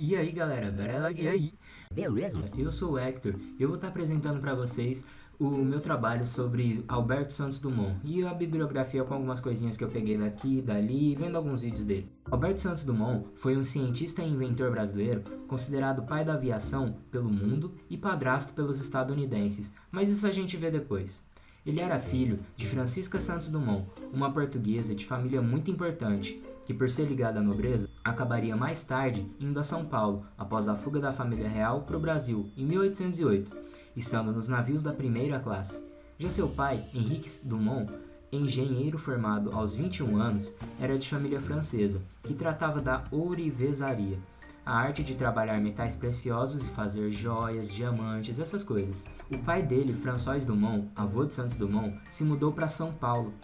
E aí galera, e aí? Beleza? Eu sou o Hector e eu vou estar apresentando para vocês o meu trabalho sobre Alberto Santos Dumont e a bibliografia com algumas coisinhas que eu peguei daqui e dali e vendo alguns vídeos dele. Alberto Santos Dumont foi um cientista e inventor brasileiro considerado pai da aviação pelo mundo e padrasto pelos estadunidenses, mas isso a gente vê depois. Ele era filho de Francisca Santos Dumont, uma portuguesa de família muito importante, que por ser ligada à nobreza, acabaria mais tarde indo a São Paulo, após a fuga da família real para o Brasil, em 1808, estando nos navios da primeira classe. Já seu pai, Henrique Dumont, engenheiro formado aos 21 anos, era de família francesa, que tratava da ourivesaria, a arte de trabalhar metais preciosos e fazer joias, diamantes, essas coisas. O pai dele, François Dumont, avô de Santos Dumont, se mudou para São Paulo.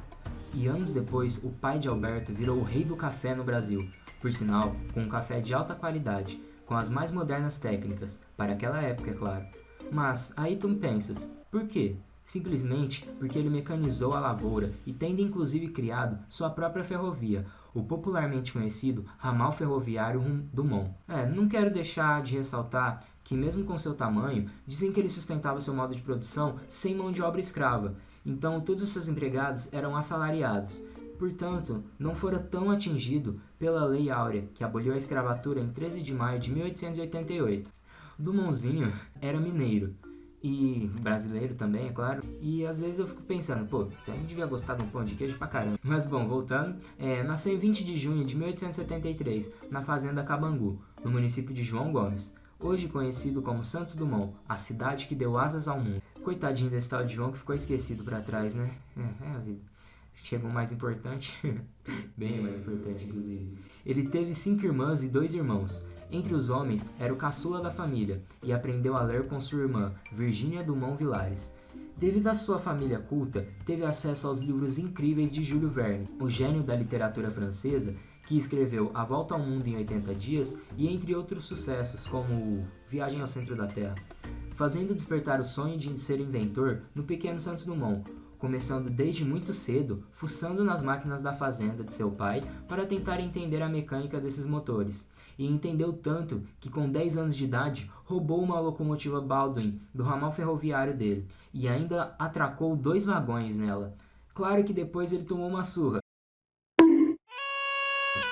E anos depois, o pai de Alberto virou o rei do café no Brasil, por sinal, com um café de alta qualidade, com as mais modernas técnicas, para aquela época, é claro. Mas, aí tu pensas, por quê? Simplesmente porque ele mecanizou a lavoura e tendo inclusive criado sua própria ferrovia, o popularmente conhecido ramal ferroviário Dumont. Não quero deixar de ressaltar que mesmo com seu tamanho, dizem que ele sustentava seu modo de produção sem mão de obra escrava, então todos os seus empregados eram assalariados. Portanto, não fora tão atingido pela Lei Áurea, que aboliu a escravatura em 13 de maio de 1888. Dumontzinho era mineiro, e brasileiro também, é claro, e às vezes eu fico pensando, pô, também devia gostar de um pão de queijo pra caramba. Mas bom, voltando, nasceu em 20 de junho de 1873, na fazenda Cabangu, no município de João Gomes, hoje conhecido como Santos Dumont, a cidade que deu asas ao mundo. Coitadinho desse tal de João que ficou esquecido pra trás, né? É a vida. Chegou o mais importante, bem mais importante inclusive. Ele teve 5 irmãs e 2 irmãos. Entre os homens, era o caçula da família e aprendeu a ler com sua irmã, Virgínia Dumont Vilares. Devido à sua família culta, teve acesso aos livros incríveis de Júlio Verne, o gênio da literatura francesa, que escreveu A Volta ao Mundo em 80 Dias e entre outros sucessos como Viagem ao Centro da Terra, fazendo despertar o sonho de ser inventor no pequeno Santos Dumont, começando desde muito cedo, fuçando nas máquinas da fazenda de seu pai para tentar entender a mecânica desses motores. E entendeu tanto que com 10 anos de idade roubou uma locomotiva Baldwin do ramal ferroviário dele e ainda atracou 2 vagões nela. Claro que depois ele tomou uma surra.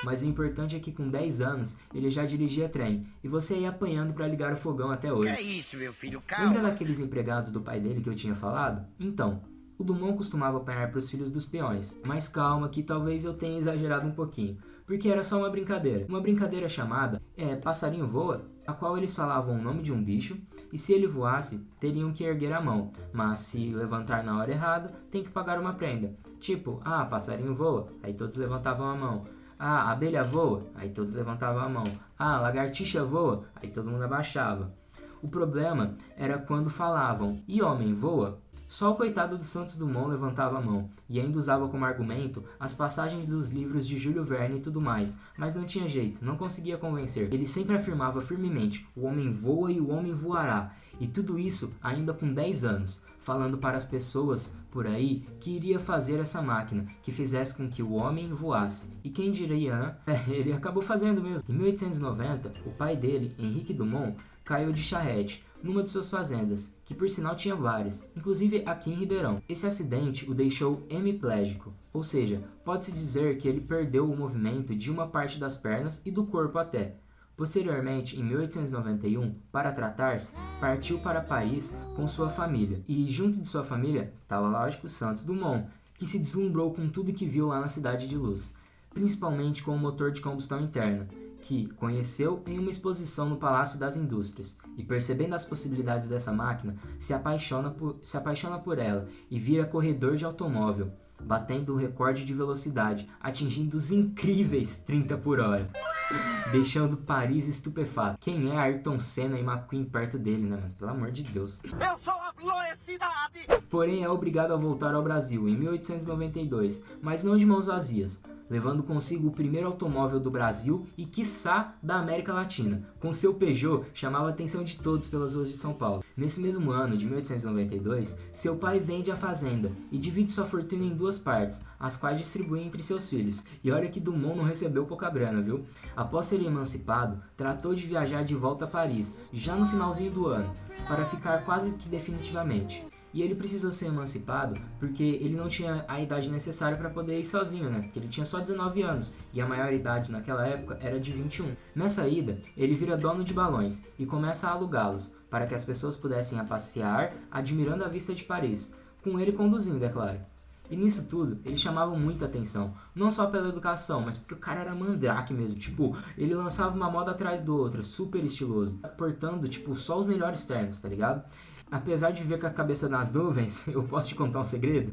Mas o importante é que com 10 anos ele já dirigia trem e você ia apanhando para ligar o fogão até hoje. Que é isso, meu filho? Calma. Lembra daqueles empregados do pai dele que eu tinha falado? Então, o Dumont costumava apanhar para os filhos dos peões, mas calma que talvez eu tenha exagerado um pouquinho, porque era só uma brincadeira. Uma brincadeira chamada Passarinho Voa, a qual eles falavam o nome de um bicho, e se ele voasse, teriam que erguer a mão, mas se levantar na hora errada, tem que pagar uma prenda. Tipo, passarinho voa, aí todos levantavam a mão. Abelha voa, aí todos levantavam a mão. Lagartixa voa, aí todo mundo abaixava. O problema era quando falavam, e homem voa? Só o coitado do Santos Dumont levantava a mão, e ainda usava como argumento as passagens dos livros de Júlio Verne e tudo mais, mas não tinha jeito, não conseguia convencer. Ele sempre afirmava firmemente, o homem voa e o homem voará, e tudo isso ainda com 10 anos, falando para as pessoas por aí que iria fazer essa máquina, que fizesse com que o homem voasse. E quem diria, né? Ele acabou fazendo mesmo. Em 1890, o pai dele, Henrique Dumont, caiu de charrete numa de suas fazendas, que por sinal tinha várias, inclusive aqui em Ribeirão. Esse acidente o deixou hemiplégico, ou seja, pode-se dizer que ele perdeu o movimento de uma parte das pernas e do corpo até. Posteriormente, em 1891, para tratar-se, partiu para Paris com sua família, e junto de sua família estava, lógico, Santos Dumont, que se deslumbrou com tudo que viu lá na Cidade de Luz, principalmente com o motor de combustão interna, que conheceu em uma exposição no Palácio das Indústrias, e percebendo as possibilidades dessa máquina, se apaixona por ela e vira corredor de automóvel, batendo o recorde de velocidade, atingindo os incríveis 30 por hora, deixando Paris estupefato. Quem é Ayrton Senna e McQueen perto dele, né, mano? Pelo amor de Deus. Eu sou a cidade! Porém, é obrigado a voltar ao Brasil em 1892, mas não de mãos vazias. levando consigo o primeiro automóvel do Brasil e, quiçá, da América Latina. Com seu Peugeot, chamava a atenção de todos pelas ruas de São Paulo. Nesse mesmo ano, de 1892, seu pai vende a fazenda e divide sua fortuna em 2 partes, as quais distribui entre seus filhos. E olha que Dumont não recebeu pouca grana, viu? Após ser emancipado, tratou de viajar de volta a Paris, já no finalzinho do ano, para ficar quase que definitivamente. E ele precisou ser emancipado porque ele não tinha a idade necessária para poder ir sozinho, né? Porque ele tinha só 19 anos e a maior idade naquela época era de 21. Nessa ida, ele vira dono de balões e começa a alugá-los para que as pessoas pudessem passear admirando a vista de Paris, com ele conduzindo, é claro. E nisso tudo, ele chamava muita atenção, não só pela educação, mas porque o cara era mandrake mesmo, tipo, ele lançava uma moda atrás do outra, super estiloso, portando, tipo, só os melhores ternos, tá ligado? Apesar de ver com a cabeça nas nuvens, eu posso te contar um segredo?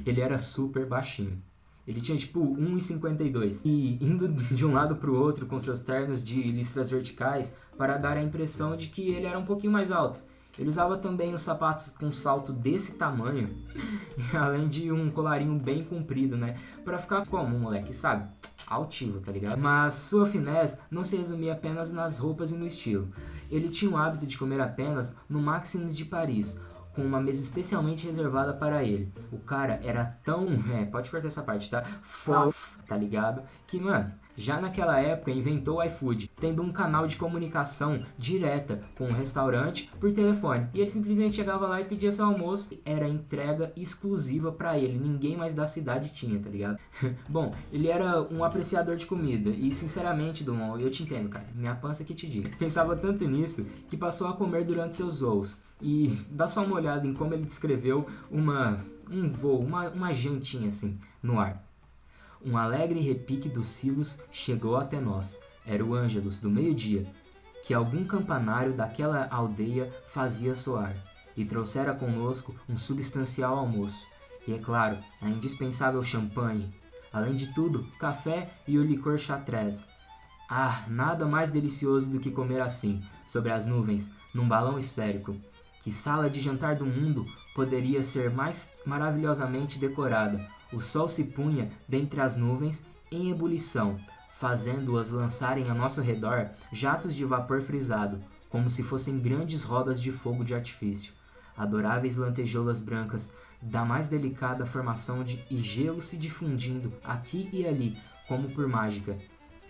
Ele era super baixinho. Ele tinha tipo 1,52 e indo de um lado pro outro com seus ternos de listras verticais para dar a impressão de que ele era um pouquinho mais alto. Ele usava também os sapatos com salto desse tamanho, além de um colarinho bem comprido, né? Pra ficar como, moleque, sabe? Altivo, tá ligado? Mas sua finesse não se resumia apenas nas roupas e no estilo. Ele tinha o hábito de comer apenas no Maxims de Paris, com uma mesa especialmente reservada para ele. O cara era tão... pode cortar essa parte, tá? Tá ligado? Que, mano, já naquela época inventou o iFood, tendo um canal de comunicação direta com o restaurante por telefone. E ele simplesmente chegava lá e pedia seu almoço. Era entrega exclusiva pra ele, ninguém mais da cidade tinha, tá ligado? Bom, ele era um apreciador de comida e, sinceramente, Dumont, eu te entendo, cara, minha pança que te diga. Pensava tanto nisso que passou a comer durante seus voos. E dá só uma olhada em como ele descreveu um voo, uma jantinha assim, no ar. Um alegre repique dos silos chegou até nós. Era o Ângelus do meio-dia, que algum campanário daquela aldeia fazia soar, e trouxera conosco um substancial almoço. E, é claro, a indispensável champanhe. Além de tudo, café e o licor Chartreuse. Ah, nada mais delicioso do que comer assim, sobre as nuvens, num balão esférico. Que sala de jantar do mundo poderia ser mais maravilhosamente decorada? O sol se punha dentre as nuvens em ebulição, fazendo-as lançarem a nosso redor jatos de vapor frisado, como se fossem grandes rodas de fogo de artifício. Adoráveis lantejoulas brancas da mais delicada formação e gelo se difundindo aqui e ali, como por mágica.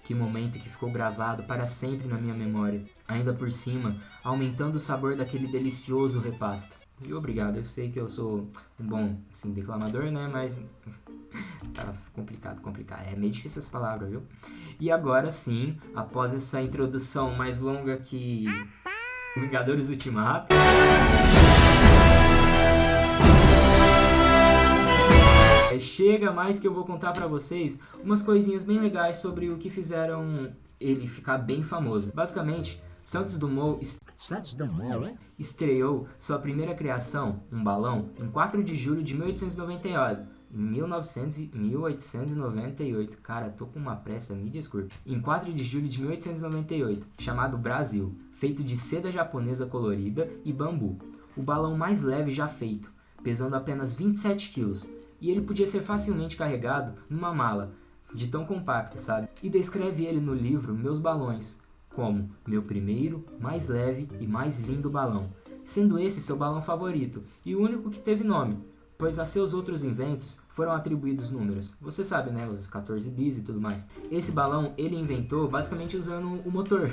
Que momento que ficou gravado para sempre na minha memória, ainda por cima, aumentando o sabor daquele delicioso repasto. E obrigado, eu sei que eu sou um bom assim, declamador, né, mas tá complicado. É meio difícil essa palavra, viu? E agora sim, após essa introdução mais longa que Vingadores Ultimato, chega mais que eu vou contar pra vocês umas coisinhas bem legais sobre o que fizeram ele ficar bem famoso. Basicamente, Santos Dumont estreou sua primeira criação, um balão, em 4 de julho de 1898. Cara, tô com uma pressa, me desculpe. Em 4 de julho de 1898, chamado Brasil, feito de seda japonesa colorida e bambu. O balão mais leve já feito, pesando apenas 27 quilos. E ele podia ser facilmente carregado numa mala, de tão compacto, sabe? E descreve ele no livro Meus Balões como meu primeiro, mais leve e mais lindo balão, sendo esse seu balão favorito e o único que teve nome, pois a seus outros inventos foram atribuídos números. Você sabe, né? Os 14 bis e tudo mais. Esse balão ele inventou basicamente usando o motor.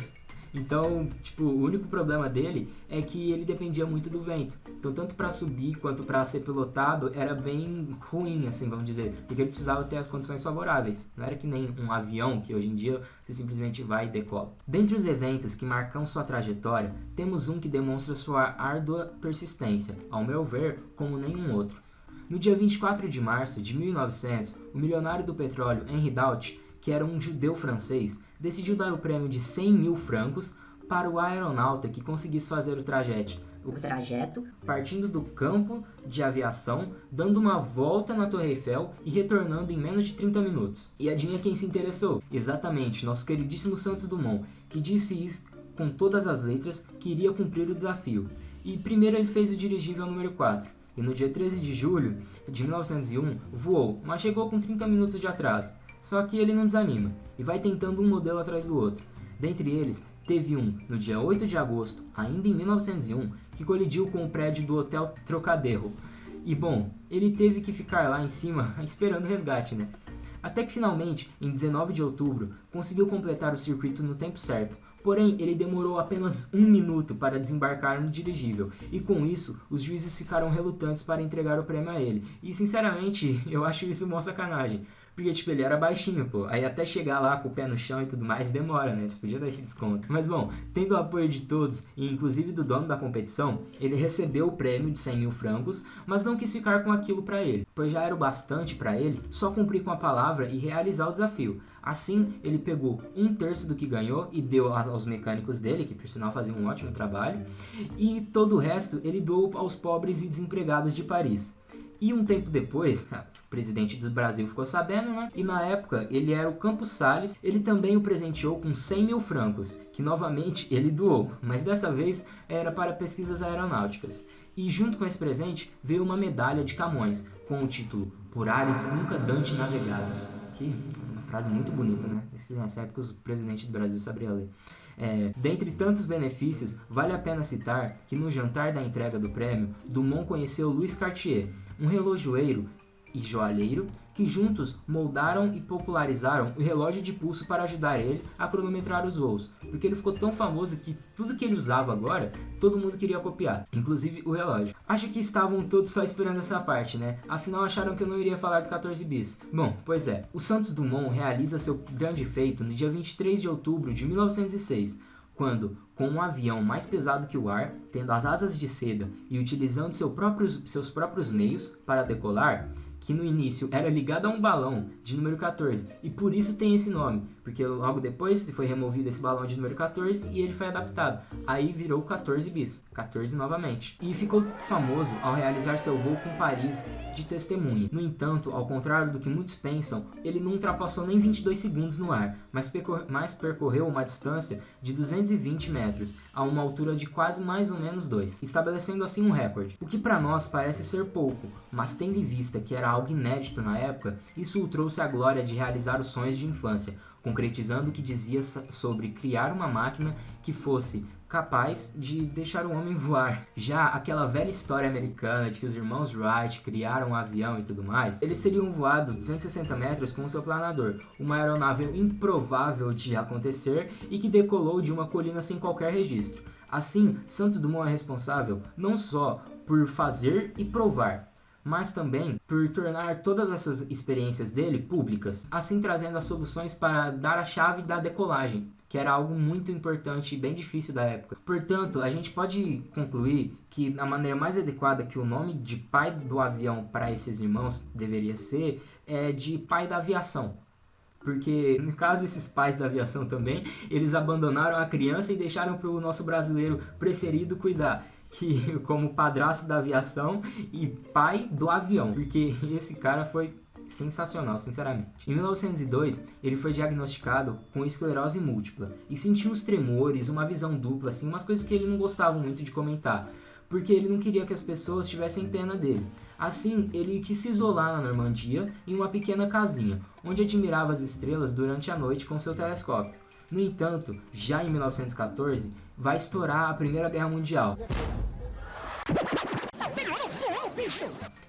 Então, tipo, o único problema dele é que ele dependia muito do vento. Então, tanto para subir quanto para ser pilotado era bem ruim, assim, vamos dizer. Porque ele precisava ter as condições favoráveis. Não era que nem um avião, que hoje em dia você simplesmente vai e decola. Dentre os eventos que marcam sua trajetória, temos um que demonstra sua árdua persistência, ao meu ver, como nenhum outro. No dia 24 de março de 1900, o milionário do petróleo Henri Daut, que era um judeu francês, decidiu dar o prêmio de 100 mil francos para o aeronauta que conseguisse fazer o trajeto partindo do campo de aviação, dando uma volta na Torre Eiffel e retornando em menos de 30 minutos. E adivinha quem se interessou? Exatamente, nosso queridíssimo Santos Dumont, que disse isso com todas as letras que iria cumprir o desafio. E primeiro ele fez o dirigível número 4. E no dia 13 de julho de 1901 voou, mas chegou com 30 minutos de atraso. Só que ele não desanima e vai tentando um modelo atrás do outro. Dentre eles, teve um no dia 8 de agosto, ainda em 1901, que colidiu com o prédio do Hotel Trocadero. E bom, ele teve que ficar lá em cima esperando o resgate, né? Até que finalmente, em 19 de outubro, conseguiu completar o circuito no tempo certo. Porém, ele demorou apenas 1 minuto para desembarcar no dirigível, e com isso, os juízes ficaram relutantes para entregar o prêmio a ele. E sinceramente, eu acho isso uma sacanagem. Porque, tipo, ele era baixinho, pô. Aí até chegar lá com o pé no chão e tudo mais, demora, né? Eles podiam dar esse desconto. Mas, bom, tendo o apoio de todos, e inclusive do dono da competição, ele recebeu o prêmio de 100 mil francos, mas não quis ficar com aquilo pra ele, pois já era o bastante pra ele só cumprir com a palavra e realizar o desafio. Assim, ele pegou 1/3 do que ganhou e deu aos mecânicos dele, que por sinal faziam um ótimo trabalho, e todo o resto ele doou aos pobres e desempregados de Paris. E um tempo depois, o presidente do Brasil ficou sabendo, né? E na época, ele era o Campos Salles, ele também o presenteou com 100 mil francos, que novamente ele doou, mas dessa vez era para pesquisas aeronáuticas. E junto com esse presente, veio uma medalha de Camões, com o título Por Ares Nunca Dante Navegados. Que uma frase muito bonita, né? Nessa época os presidentes do Brasil sabiam ler. Dentre tantos benefícios, vale a pena citar que no jantar da entrega do prêmio, Dumont conheceu Louis Cartier, um relojoeiro e joalheiro que juntos moldaram e popularizaram o relógio de pulso para ajudar ele a cronometrar os voos, porque ele ficou tão famoso que tudo que ele usava agora, todo mundo queria copiar, inclusive o relógio. Acho que estavam todos só esperando essa parte, né? Afinal acharam que eu não iria falar do 14 bis. Bom, pois é, o Santos Dumont realiza seu grande feito no dia 23 de outubro de 1906, quando, com um avião mais pesado que o ar, tendo as asas de seda e utilizando seus próprios meios para decolar, que no início era ligado a um balão de número 14, e por isso tem esse nome, porque logo depois foi removido esse balão de número 14 e ele foi adaptado, aí virou 14 bis, 14 novamente, e ficou famoso ao realizar seu voo com Paris de testemunha. No entanto, ao contrário do que muitos pensam, ele não ultrapassou nem 22 segundos no ar, mas percorreu uma distância de 220 metros, a uma altura de quase mais ou menos 2, estabelecendo assim um recorde, o que para nós parece ser pouco, mas tendo em vista que era algo inédito na época, isso o trouxe a glória de realizar os sonhos de infância, concretizando o que dizia sobre criar uma máquina que fosse capaz de deixar o homem voar. Já aquela velha história americana de que os irmãos Wright criaram um avião e tudo mais, eles teriam voado 260 metros com o seu planador, uma aeronave improvável de acontecer e que decolou de uma colina sem qualquer registro. Assim, Santos Dumont é responsável não só por fazer e provar, mas também por tornar todas essas experiências dele públicas, assim trazendo as soluções para dar a chave da decolagem, que era algo muito importante e bem difícil da época. Portanto, a gente pode concluir que a maneira mais adequada que o nome de pai do avião para esses irmãos deveria ser é de pai da aviação. Porque, no caso, esses pais da aviação também, eles abandonaram a criança e deixaram para o nosso brasileiro preferido cuidar, que como padrasto da aviação e pai do avião, porque esse cara foi sensacional, sinceramente. Em 1902, ele foi diagnosticado com esclerose múltipla e sentiu os tremores, uma visão dupla, assim, umas coisas que ele não gostava muito de comentar, porque ele não queria que as pessoas tivessem pena dele. Assim, ele quis se isolar na Normandia em uma pequena casinha, onde admirava as estrelas durante a noite com seu telescópio. No entanto, já em 1914, vai estourar a Primeira Guerra Mundial.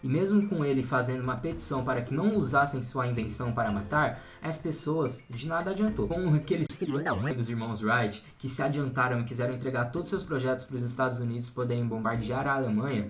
E mesmo com ele fazendo uma petição para que não usassem sua invenção para matar, as pessoas de nada adiantou. Com aqueles dos irmãos Wright, que se adiantaram e quiseram entregar todos os seus projetos para os Estados Unidos poderem bombardear a Alemanha,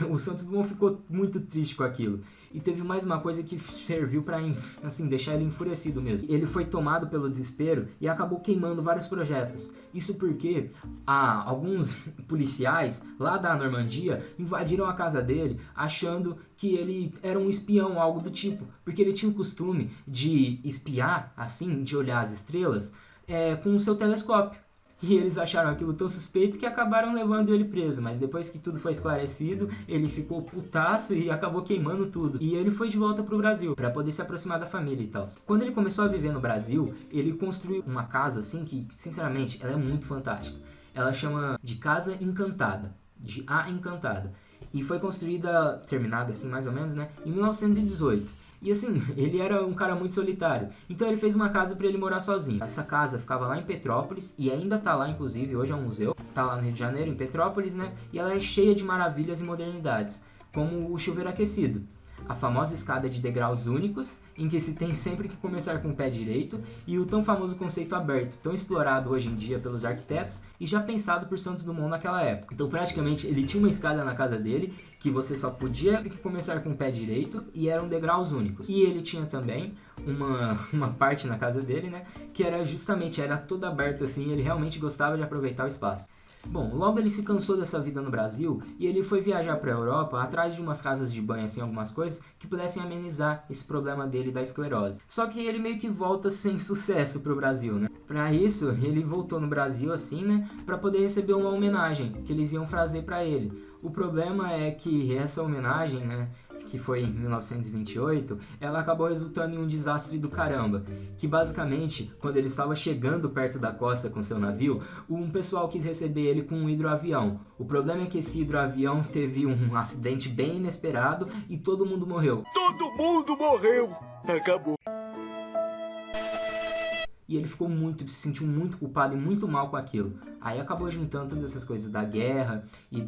o Santos Dumont ficou muito triste com aquilo. E teve mais uma coisa que serviu para assim, deixar ele enfurecido mesmo. Ele foi tomado pelo desespero e acabou queimando vários projetos. Isso porque alguns policiais lá da Normandia invadiram a casa dele achando que ele era um espião, algo do tipo. Porque ele tinha o costume de espiar, assim, de olhar as estrelas com o seu telescópio. E eles acharam aquilo tão suspeito que acabaram levando ele preso. Mas depois que tudo foi esclarecido, ele ficou putaço e acabou queimando tudo. E ele foi de volta pro Brasil, para poder se aproximar da família e tal. Quando ele começou a viver no Brasil, ele construiu uma casa assim que, sinceramente, ela é muito fantástica. Ela chama de Casa Encantada, de A Encantada. E foi terminada assim mais ou menos, né, em 1918. E assim, ele era um cara muito solitário. Então ele fez uma casa para ele morar sozinho. Essa casa ficava lá em Petrópolis e ainda tá lá, inclusive, hoje é um museu. Tá lá no Rio de Janeiro, em Petrópolis, né? E ela é cheia de maravilhas e modernidades, como o chuveiro aquecido, a famosa escada de degraus únicos, em que se tem sempre que começar com o pé direito, e o tão famoso conceito aberto, tão explorado hoje em dia pelos arquitetos e já pensado por Santos Dumont naquela época. Então praticamente ele tinha uma escada na casa dele, que você só podia começar com o pé direito, e eram degraus únicos. E ele tinha também uma parte na casa dele, né, que era justamente, era toda aberta assim, ele realmente gostava de aproveitar o espaço. Bom, logo ele se cansou dessa vida no Brasil e ele foi viajar para a Europa atrás de umas casas de banho, assim, algumas coisas que pudessem amenizar esse problema dele da esclerose. Só que ele meio que volta sem sucesso pro Brasil, né? Para isso, ele voltou no Brasil assim, né, para poder receber uma homenagem que eles iam fazer para ele. O problema é que essa homenagem, né, que foi em 1928, ela acabou resultando em um desastre do caramba, que basicamente, quando ele estava chegando perto da costa com seu navio, um pessoal quis receber ele com um hidroavião. O problema é que esse hidroavião teve um acidente bem inesperado e todo mundo morreu. Todo mundo morreu! Acabou. E ele ficou se sentiu muito culpado e muito mal com aquilo. Aí acabou juntando todas essas coisas da guerra e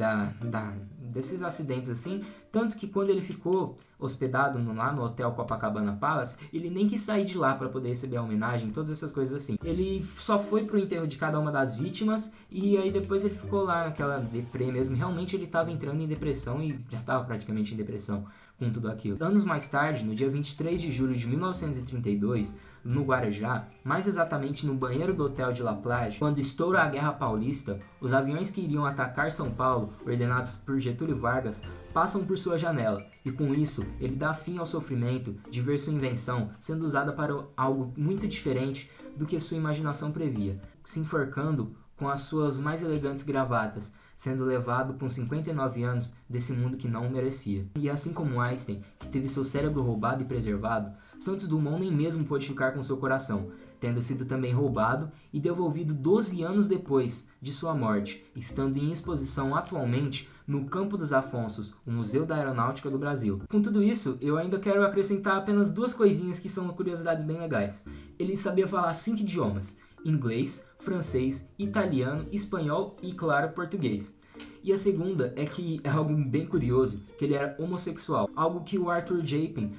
desses acidentes assim, tanto que quando ele ficou hospedado lá no Hotel Copacabana Palace, ele nem quis sair de lá para poder receber a homenagem, todas essas coisas assim. Ele só foi pro enterro de cada uma das vítimas e aí depois ele ficou lá naquela deprê mesmo. Realmente ele estava entrando em depressão e já estava praticamente em depressão com tudo aquilo. Anos mais tarde, no dia 23 de julho de 1932, no Guarujá, mais exatamente no banheiro do Hotel de La Plage, quando estoura a Guerra Paulista, os aviões que iriam atacar São Paulo, ordenados por Getúlio Vargas, passam por sua janela, e com isso ele dá fim ao sofrimento de ver sua invenção sendo usada para algo muito diferente do que sua imaginação previa, se enforcando com as suas mais elegantes gravatas, sendo levado com 59 anos desse mundo que não o merecia. E assim como Einstein, que teve seu cérebro roubado e preservado, Santos Dumont nem mesmo pôde ficar com seu coração, tendo sido também roubado e devolvido 12 anos depois de sua morte, estando em exposição atualmente no Campo dos Afonsos, o Museu da Aeronáutica do Brasil. Com tudo isso, eu ainda quero acrescentar apenas duas coisinhas que são curiosidades bem legais. Ele sabia falar 5 idiomas: inglês, francês, italiano, espanhol e, claro, português. E a segunda é que é algo bem curioso, que ele era homossexual. Algo que o Arthur Japin,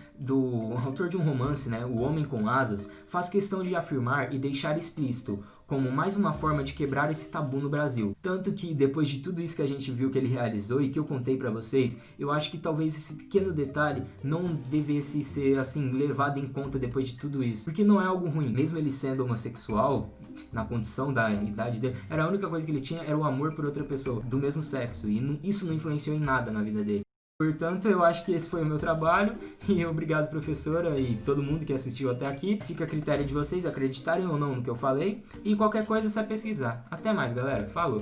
autor de um romance, né, O Homem com Asas, faz questão de afirmar e deixar explícito, como mais uma forma de quebrar esse tabu no Brasil. Tanto que depois de tudo isso que a gente viu que ele realizou e que eu contei pra vocês, eu acho que talvez esse pequeno detalhe não devesse ser assim levado em conta depois de tudo isso. Porque não é algo ruim, mesmo ele sendo homossexual, na condição da idade dele, era a única coisa que ele tinha era o amor por outra pessoa, do mesmo sexo, e isso não influenciou em nada na vida dele. Portanto, eu acho que esse foi o meu trabalho, e obrigado, professora, e todo mundo que assistiu até aqui. Fica a critério de vocês acreditarem ou não no que eu falei, e qualquer coisa é só pesquisar. Até mais, galera. Falou!